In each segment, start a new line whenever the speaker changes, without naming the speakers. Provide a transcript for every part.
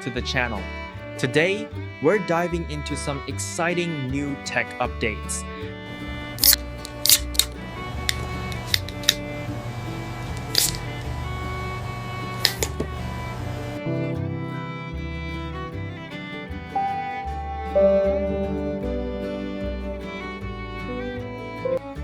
to the channel. Today, we're diving into some exciting new tech updates.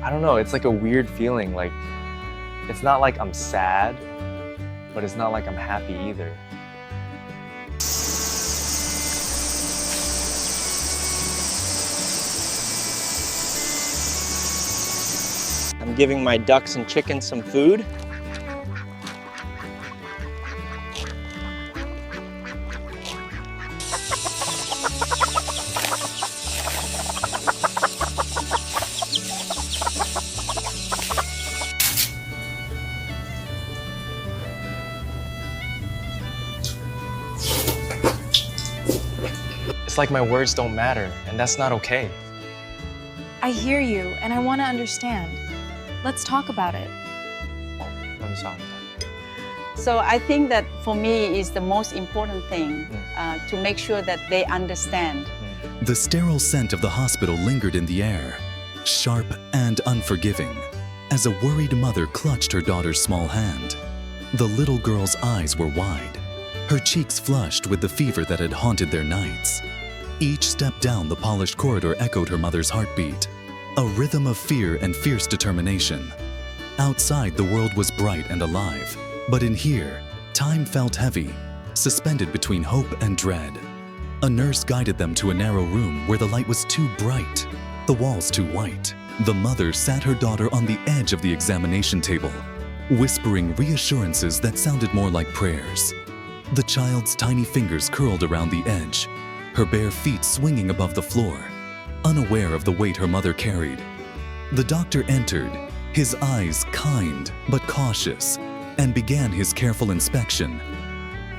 I don't know, it's like a weird feeling. Like, it's not like I'm sad, but it's not like I'm happy either.
I'm giving my ducks and chickens some food.
It's like my words don't matter, and that's not okay.
I hear you, and I want to understand. Let's talk about it.
I'm sorry.
So I think that for me is the most important thing to make sure that they understand.
The sterile scent of the hospital lingered in the air, sharp and unforgiving, as a worried mother clutched her daughter's small hand. The little girl's eyes were wide, her cheeks flushed with the fever that had haunted their nights. Each step down the polished corridor echoed her mother's heartbeat, a rhythm of fear and fierce determination. Outside, the world was bright and alive, but in here, time felt heavy, suspended between hope and dread. A nurse guided them to a narrow room where the light was too bright, the walls too white. The mother sat her daughter on the edge of the examination table, whispering reassurances that sounded more like prayers. The child's tiny fingers curled around the edge, her bare feet swinging above the floor, unaware of the weight her mother carried. The doctor entered, his eyes kind but cautious, and began his careful inspection.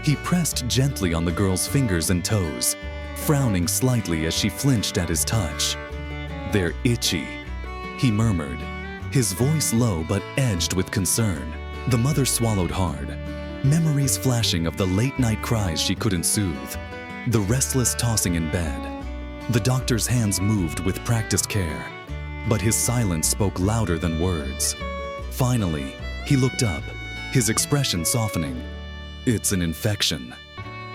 He pressed gently on the girl's fingers and toes, frowning slightly as she flinched at his touch. "They're itchy," he murmured, his voice low but edged with concern. The mother swallowed hard, memories flashing of the late-night cries she couldn't soothe, the restless tossing in bed. The doctor's hands moved with practiced care, but his silence spoke louder than words. Finally, he looked up, his expression softening. "It's an infection,"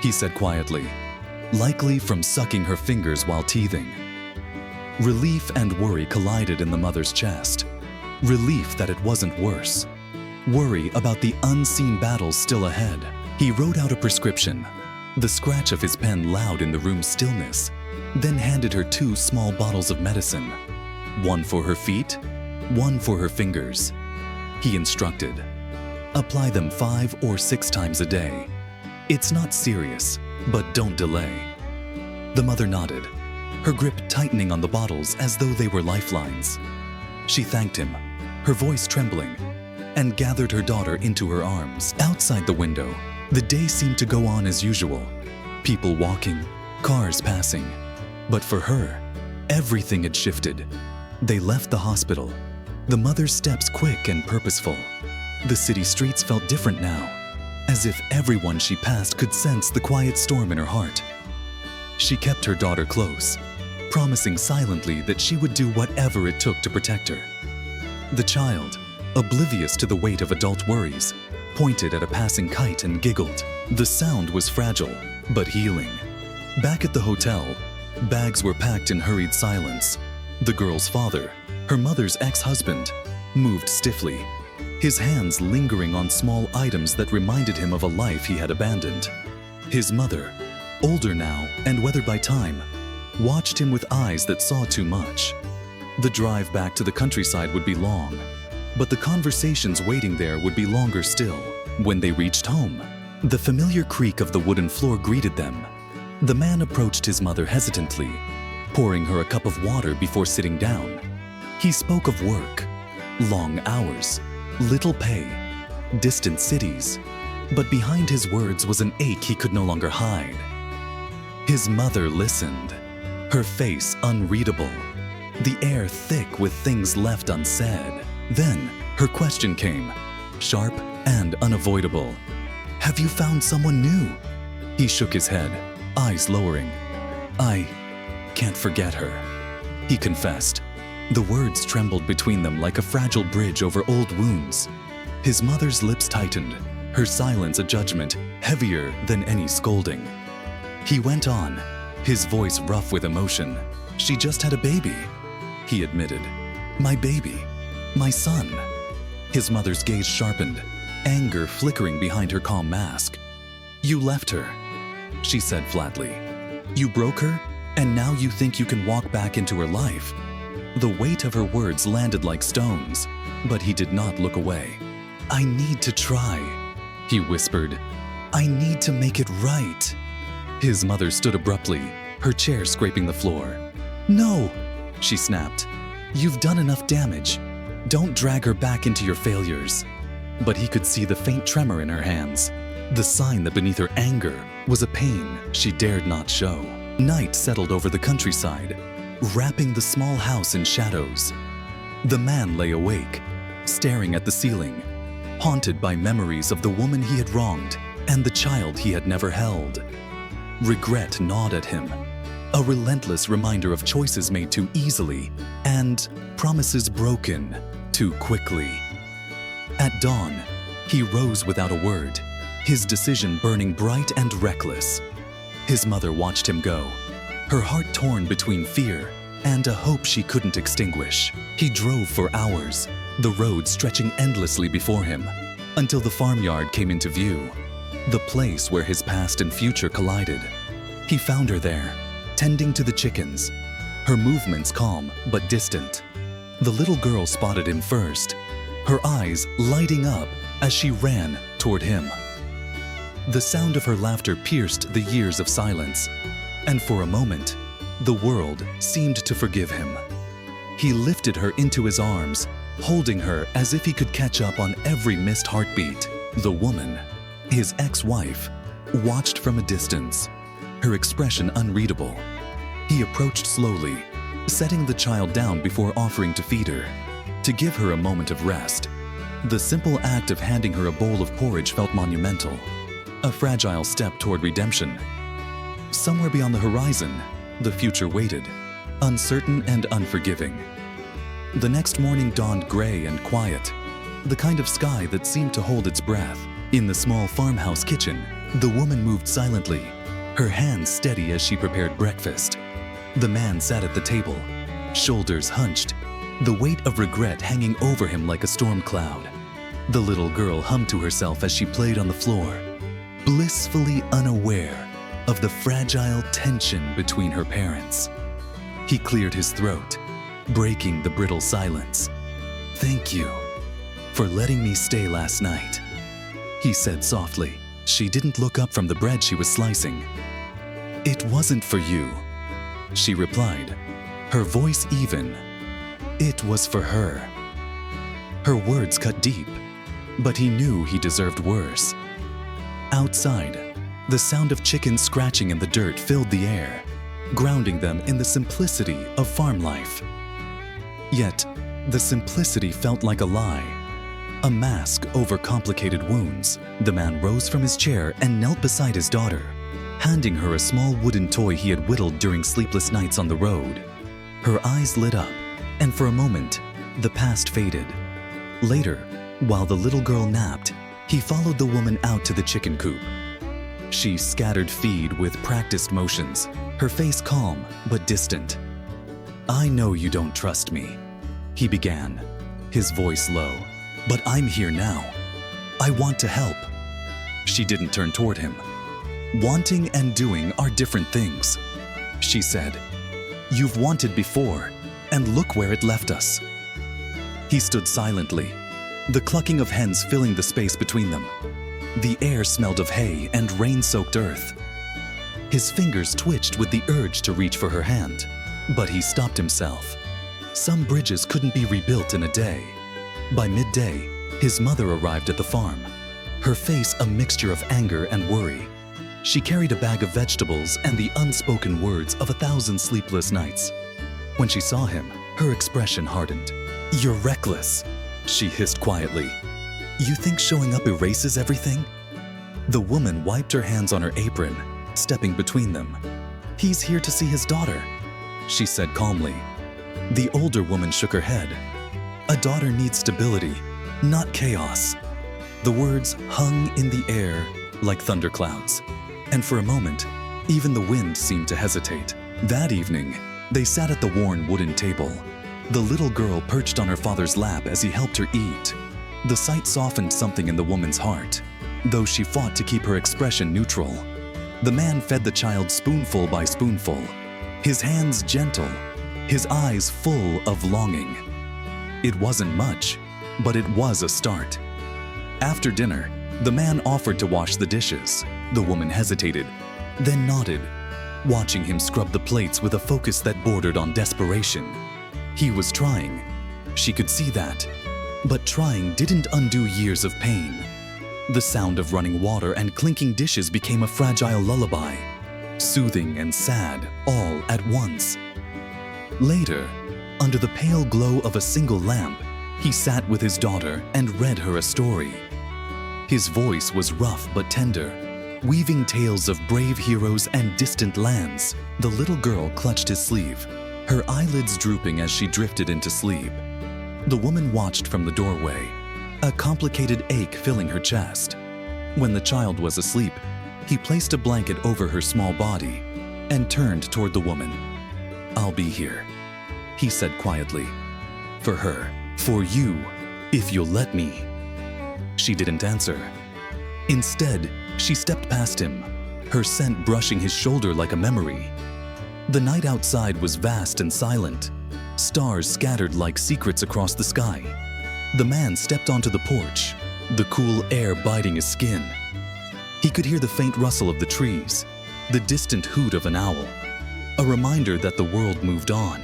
he said quietly, likely from sucking her fingers while teething. Relief and worry collided in the mother's chest. Relief that it wasn't worse. Worry about the unseen battles still ahead. He wrote out a prescription, the scratch of his pen loud in the room's stillness, then handed her 2 small bottles of medicine. One for her feet, one for her fingers. He instructed, "Apply them 5 or 6 times a day. It's not serious, but don't delay." The mother nodded, her grip tightening on the bottles as though they were lifelines. She thanked him, her voice trembling, and gathered her daughter into her arms. Outside the window, the day seemed to go on as usual. People walking, cars passing. But for her, everything had shifted. They left the hospital, the mother's steps quick and purposeful. The city streets felt different now, as if everyone she passed could sense the quiet storm in her heart. She kept her daughter close, promising silently that she would do whatever it took to protect her. The child, oblivious to the weight of adult worries, pointed at a passing kite and giggled. The sound was fragile, but healing. Back at the hotel, bags were packed in hurried silence. The girl's father, her mother's ex-husband, moved stiffly, his hands lingering on small items that reminded him of a life he had abandoned. His mother, older now and weathered by time, watched him with eyes that saw too much. The drive back to the countryside would be long, but the conversations waiting there would be longer still. When they reached home, the familiar creak of the wooden floor greeted them. The man approached his mother hesitantly, pouring her a cup of water before sitting down. He spoke of work, long hours, little pay, distant cities, but behind his words was an ache he could no longer hide. His mother listened, her face unreadable, the air thick with things left unsaid. Then her question came, sharp and unavoidable. "Have you found someone new?" He shook his head, eyes lowering. I can't forget her, he confessed. The words trembled between them like a fragile bridge over old wounds. His mother's lips tightened, her silence a judgment heavier than any scolding. He went on, his voice rough with emotion. She just had a baby, he admitted. My baby, my son. His mother's gaze sharpened, anger flickering behind her calm mask. You left her, she said flatly. You broke her, and now you think you can walk back into her life. The weight of her words landed like stones, but he did not look away. I need to try, he whispered. I need to make it right. His mother stood abruptly, her chair scraping the floor. No, she snapped. You've done enough damage. Don't drag her back into your failures. But he could see the faint tremor in her hands, the sign that beneath her anger was a pain she dared not show. Night settled over the countryside, wrapping the small house in shadows. The man lay awake, staring at the ceiling, haunted by memories of the woman he had wronged and the child he had never held. Regret gnawed at him, a relentless reminder of choices made too easily and promises broken too quickly. At dawn, he rose without a word, his decision burning bright and reckless. His mother watched him go, her heart torn between fear and a hope she couldn't extinguish. He drove for hours, the road stretching endlessly before him, until the farmyard came into view, the place where his past and future collided. He found her there, tending to the chickens, her movements calm but distant. The little girl spotted him first, her eyes lighting up as she ran toward him. The sound of her laughter pierced the years of silence, and for a moment, the world seemed to forgive him. He lifted her into his arms, holding her as if he could catch up on every missed heartbeat. The woman, his ex-wife, watched from a distance, her expression unreadable. He approached slowly, setting the child down before offering to feed her, to give her a moment of rest. The simple act of handing her a bowl of porridge felt monumental, a fragile step toward redemption. Somewhere beyond the horizon, the future waited, uncertain and unforgiving. The next morning dawned gray and quiet, the kind of sky that seemed to hold its breath. In the small farmhouse kitchen, the woman moved silently, her hands steady as she prepared breakfast. The man sat at the table, shoulders hunched, the weight of regret hanging over him like a storm cloud. The little girl hummed to herself as she played on the floor, blissfully unaware of the fragile tension between her parents. He cleared his throat, breaking the brittle silence. Thank you for letting me stay last night, he said softly. She didn't look up from the bread she was slicing. It wasn't for you, she replied, her voice even. It was for her. Her words cut deep, but he knew he deserved worse. Outside, the sound of chickens scratching in the dirt filled the air, grounding them in the simplicity of farm life. Yet, the simplicity felt like a lie, a mask over complicated wounds. The man rose from his chair and knelt beside his daughter, handing her a small wooden toy he had whittled during sleepless nights on the road. Her eyes lit up, and for a moment, the past faded. Later, while the little girl napped, he followed the woman out to the chicken coop. She scattered feed with practiced motions, her face calm but distant. I know you don't trust me, he began, his voice low, but I'm here now. I want to help. She didn't turn toward him. Wanting and doing are different things, she said. You've wanted before, and look where it left us. He stood silently, the clucking of hens filling the space between them. The air smelled of hay and rain-soaked earth. His fingers twitched with the urge to reach for her hand, but he stopped himself. Some bridges couldn't be rebuilt in a day. By midday, his mother arrived at the farm, her face a mixture of anger and worry. She carried a bag of vegetables and the unspoken words of 1,000 sleepless nights. When she saw him, her expression hardened. You're reckless, she hissed quietly. You think showing up erases everything? The woman wiped her hands on her apron stepping between them. "He's here to see his daughter," she said calmly. The older woman shook her head. "A daughter needs stability, not chaos." The words hung in the air like thunderclouds, and for a moment, even the wind seemed to hesitate. That evening, they sat at the worn wooden table. The little girl perched on her father's lap as he helped her eat. The sight softened something in the woman's heart, though she fought to keep her expression neutral. The man fed the child spoonful by spoonful, his hands gentle, his eyes full of longing. It wasn't much, but it was a start. After dinner, the man offered to wash the dishes. The woman hesitated, then nodded, watching him scrub the plates with a focus that bordered on desperation. He was trying. She could see that. But trying didn't undo years of pain. The sound of running water and clinking dishes became a fragile lullaby, soothing and sad all at once. Later, under the pale glow of a single lamp, he sat with his daughter and read her a story. His voice was rough but tender, weaving tales of brave heroes and distant lands. The little girl clutched his sleeve, her eyelids drooping as she drifted into sleep. The woman watched from the doorway, a complicated ache filling her chest. When the child was asleep, he placed a blanket over her small body and turned toward the woman. "I'll be here," he said quietly. "For her, for you, if you'll let me." She didn't answer. Instead, she stepped past him, her scent brushing his shoulder like a memory. The night outside was vast and silent, stars scattered like secrets across the sky. The man stepped onto the porch, the cool air biting his skin. He could hear the faint rustle of the trees, the distant hoot of an owl, a reminder that the world moved on,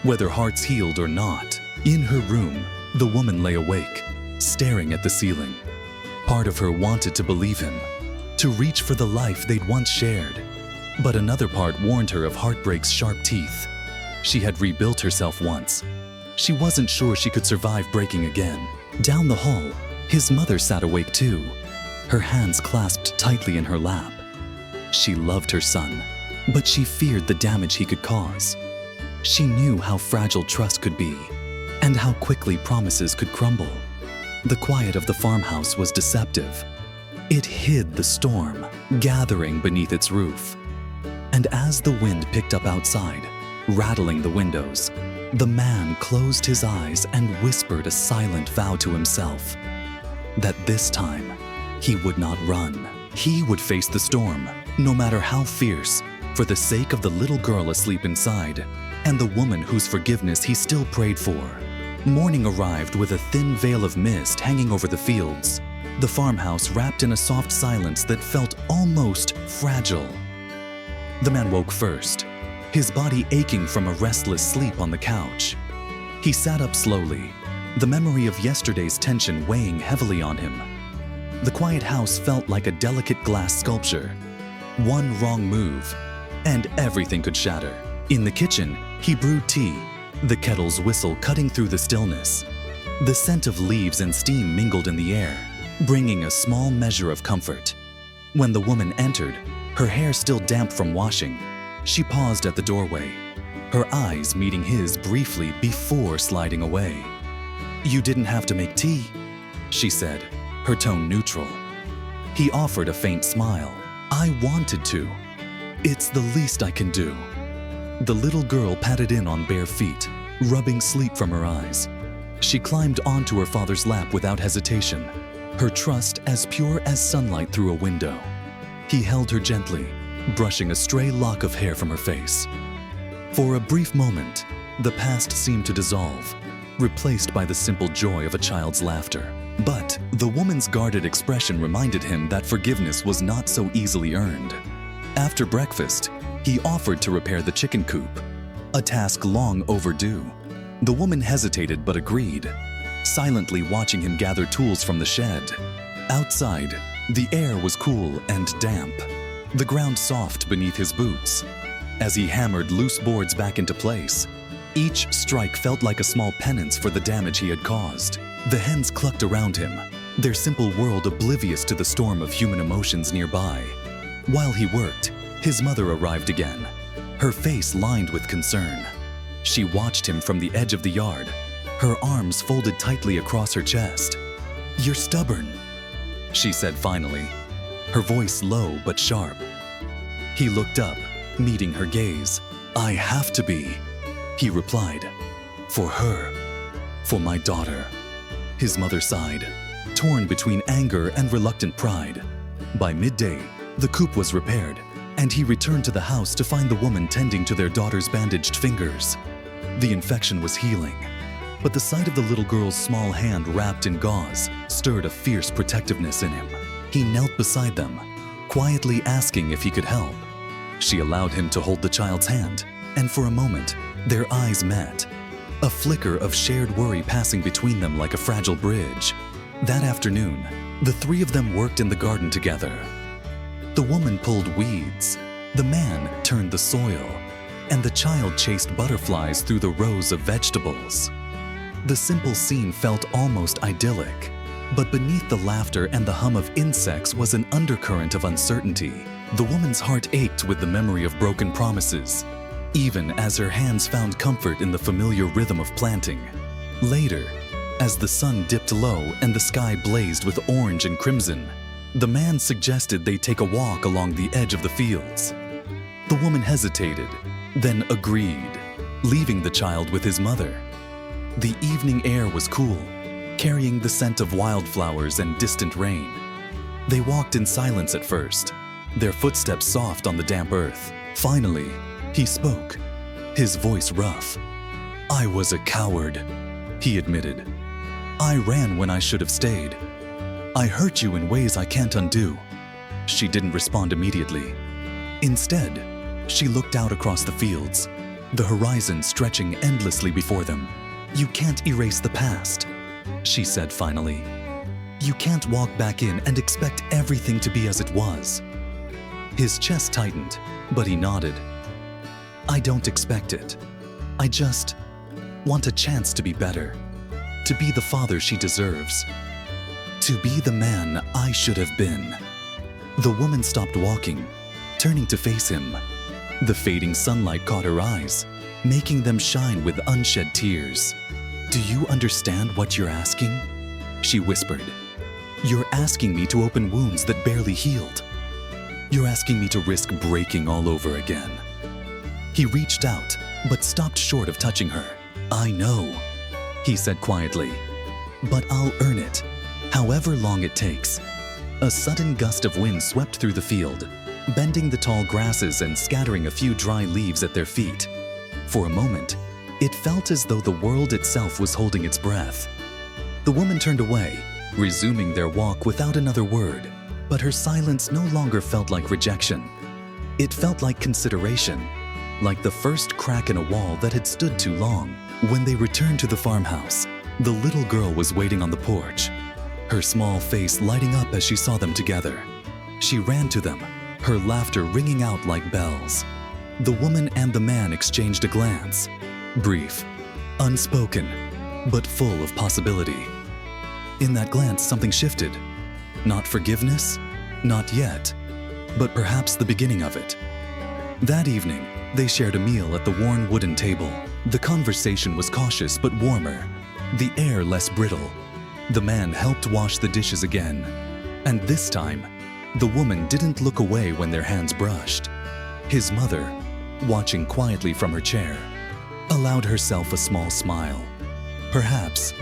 whether hearts healed or not. In her room, the woman lay awake, staring at the ceiling. Part of her wanted to believe him, to reach for the life they'd once shared. But another part warned her of heartbreak's sharp teeth. She had rebuilt herself once. She wasn't sure she could survive breaking again. Down the hall, his mother sat awake too, her hands clasped tightly in her lap. She loved her son, but she feared the damage he could cause. She knew how fragile trust could be, and how quickly promises could crumble. The quiet of the farmhouse was deceptive. It hid the storm, gathering beneath its roof. And as the wind picked up outside, rattling the windows, the man closed his eyes and whispered a silent vow to himself that this time he would not run. He would face the storm, no matter how fierce, for the sake of the little girl asleep inside and the woman whose forgiveness he still prayed for. Morning arrived with a thin veil of mist hanging over the fields, the farmhouse wrapped in a soft silence that felt almost fragile. The man woke first, his body aching from a restless sleep on the couch. He sat up slowly, the memory of yesterday's tension weighing heavily on him. The quiet house felt like a delicate glass sculpture. One wrong move, and everything could shatter. In the kitchen, he brewed tea, the kettle's whistle cutting through the stillness. The scent of leaves and steam mingled in the air, bringing a small measure of comfort. When the woman entered, her hair still damp from washing, she paused at the doorway, her eyes meeting his briefly before sliding away. "You didn't have to make tea," she said, her tone neutral. He offered a faint smile. "I wanted to. It's the least I can do." The little girl patted in on bare feet, rubbing sleep from her eyes. She climbed onto her father's lap without hesitation, her trust as pure as sunlight through a window. He held her gently, brushing a stray lock of hair from her face. For a brief moment, the past seemed to dissolve, replaced by the simple joy of a child's laughter. But the woman's guarded expression reminded him that forgiveness was not so easily earned. After breakfast, he offered to repair the chicken coop, a task long overdue. The woman hesitated but agreed, silently watching him gather tools from the shed. Outside, the air was cool and damp, the ground soft beneath his boots. As he hammered loose boards back into place, each strike felt like a small penance for the damage he had caused. The hens clucked around him, their simple world oblivious to the storm of human emotions nearby. While he worked, His mother arrived again, her face lined with concern. She watched him from the edge of the yard, her arms folded tightly across her chest. "You're stubborn," she said finally, her voice low but sharp. He looked up, meeting her gaze. "I have to be," he replied. "For her. For my daughter." His mother sighed, torn between anger and reluctant pride. By midday, the coop was repaired, and he returned to the house to find the woman tending to their daughter's bandaged fingers. The infection was healing, but the sight of the little girl's small hand wrapped in gauze stirred a fierce protectiveness in him. He knelt beside them, quietly asking if he could help. She allowed him to hold the child's hand, and for a moment, their eyes met, a flicker of shared worry passing between them like a fragile bridge. That afternoon, the three of them worked in the garden together. The woman pulled weeds, the man turned the soil, and the child chased butterflies through the rows of vegetables. The simple scene felt almost idyllic, but beneath the laughter and the hum of insects was an undercurrent of uncertainty. The woman's heart ached with the memory of broken promises, even as her hands found comfort in the familiar rhythm of planting. Later, as the sun dipped low and the sky blazed with orange and crimson, the man suggested they take a walk along the edge of the fields. The woman hesitated, then agreed, leaving the child with his mother. The evening air was cool, carrying the scent of wildflowers and distant rain. They walked in silence at first, their footsteps soft on the damp earth. Finally, he spoke, his voice rough. "I was a coward," he admitted. "I ran when I should have stayed. I hurt you in ways I can't undo." She didn't respond immediately. Instead, she looked out across the fields, the horizon stretching endlessly before them. "You can't erase the past," she said finally. "You can't walk back in and expect everything to be as it was." His chest tightened, but he nodded. "I don't expect it. I just want a chance to be better, to be the father she deserves, to be the man I should have been." The woman stopped walking, turning to face him. The fading sunlight caught her eyes, making them shine with unshed tears. "Do you understand what you're asking?" she whispered. "You're asking me to open wounds that barely healed. You're asking me to risk breaking all over again." He reached out, but stopped short of touching her. "I know," he said quietly, "but I'll earn it, however long it takes." A sudden gust of wind swept through the field, bending the tall grasses and scattering a few dry leaves at their feet. For a moment, it felt as though the world itself was holding its breath. The woman turned away, resuming their walk without another word, but her silence no longer felt like rejection. It felt like consideration, like the first crack in a wall that had stood too long. When they returned to the farmhouse, the little girl was waiting on the porch, her small face lighting up as she saw them together. She ran to them, her laughter ringing out like bells. The woman and the man exchanged a glance, brief, unspoken, but full of possibility. In that glance, something shifted. Not forgiveness, not yet, but perhaps the beginning of it. That evening, they shared a meal at the worn wooden table. The conversation was cautious but warmer, the air less brittle. The man helped wash the dishes again, and this time, the woman didn't look away when their hands brushed. His mother, watching quietly from her chair, allowed herself a small smile. Perhaps,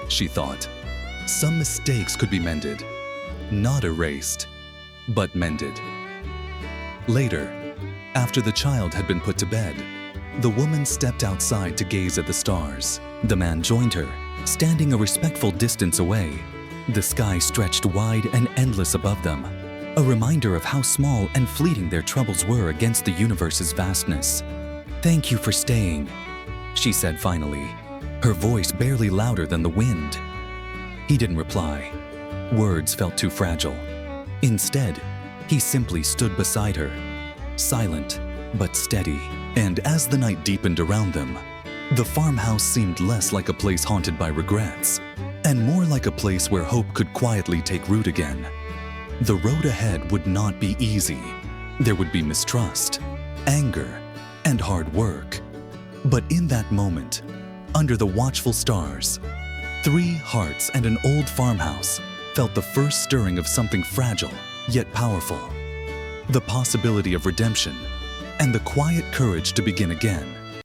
she thought, some mistakes could be mended, not erased, but mended. Later, after the child had been put to bed, the woman stepped outside to gaze at the stars. The man joined her, standing a respectful distance away. The sky stretched wide and endless above them, a reminder of how small and fleeting their troubles were against the universe's vastness. "Thank you for staying," she said finally, her voice barely louder than the wind. He didn't reply. Words felt too fragile. Instead, he simply stood beside her, silent but steady. And as the night deepened around them, the farmhouse seemed less like a place haunted by regrets, and more like a place where hope could quietly take root again. The road ahead would not be easy, There would be mistrust, anger, and hard work. But in that moment, under the watchful stars, 3 hearts and an old farmhouse felt the first stirring of something fragile yet powerful. The possibility of redemption and the quiet courage to begin again.